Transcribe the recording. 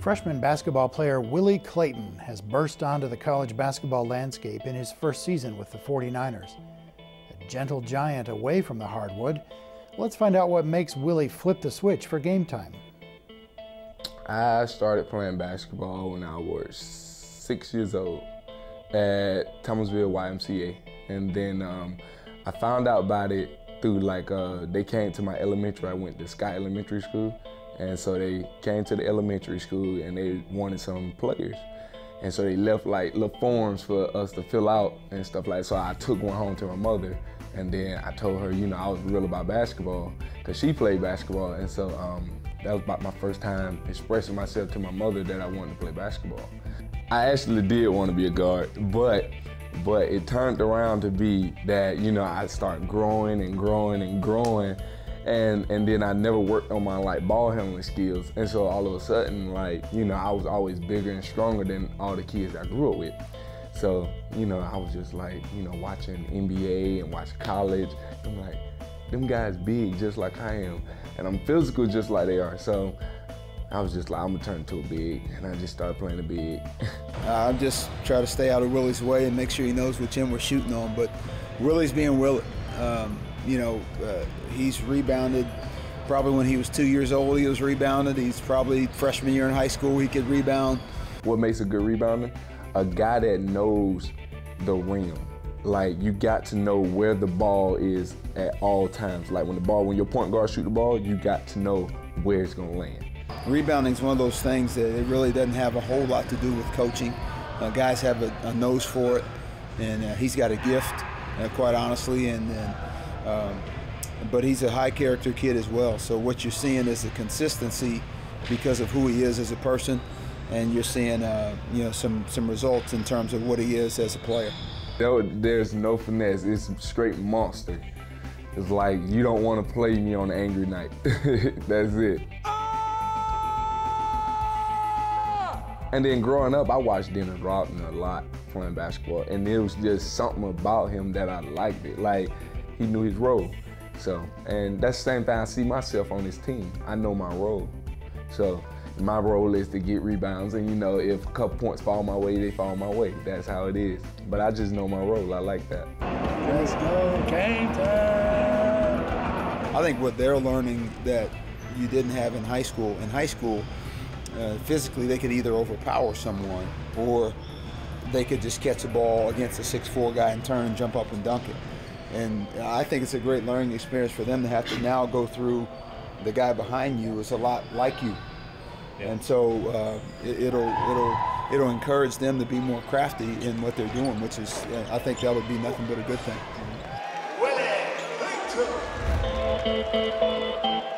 Freshman basketball player Willie Clayton has burst onto the college basketball landscape in his first season with the 49ers. A gentle giant away from the hardwood, let's find out what makes Willie flip the switch for game time. I started playing basketball when I was 6 years old at Thomasville YMCA. And then I found out about it through they came to my elementary. I went to Sky Elementary School. And so they came to the elementary school and they wanted some players. And so they left little forms for us to fill out and stuff like that. So I took one home to my mother and then I told her, I was real about basketball because she played basketball. And so that was about my first time expressing myself to my mother that I wanted to play basketball. I actually did want to be a guard, but it turned around to be that, I started growing and growing and growing. And then I never worked on my ball handling skills. And so all of a sudden, I was always bigger and stronger than all the kids I grew up with. So, I was just watching NBA and watching college. I'm like, them guys big just like I am. And I'm physical just like they are. So I was just like, I'm gonna turn into a big. And I just started playing the big. I just try to stay out of Willie's way and make sure he knows which end we're shooting on. But Willie's being Willie. He's rebounded. Probably when he was 2 years old, he was rebounded. He's probably freshman year in high school, he could rebound. What makes a good rebounder? A guy that knows the rim. You got to know where the ball is at all times. When your point guard shoot the ball, you got to know where it's gonna land. Rebounding is one of those things that it really doesn't have a whole lot to do with coaching. Guys have a nose for it, and he's got a gift, quite honestly, but he's a high character kid as well. So what you're seeing is a consistency because of who he is as a person, and you're seeing some results in terms of what he is as a player. There's no finesse. It's a straight monster. It's like you don't want to play me on an angry night. That's it. And then growing up, I watched Dennis Rodman a lot playing basketball, and there was just something about him that I liked it. He knew his role. So, and that's the same thing I see myself on this team. I know my role. So my role is to get rebounds, and if a couple points fall my way, they fall my way. That's how it is. But I just know my role. I like that. Let's go, game time! I think what they're learning that you didn't have in high school, physically they could either overpower someone or they could just catch a ball against a 6'4" guy and turn and jump up and dunk it. And I think it's a great learning experience for them to have to now go through the guy behind you is a lot like you. Yeah. And so it'll encourage them to be more crafty in what they're doing, which is, I think that would be nothing but a good thing. Willie Clayton.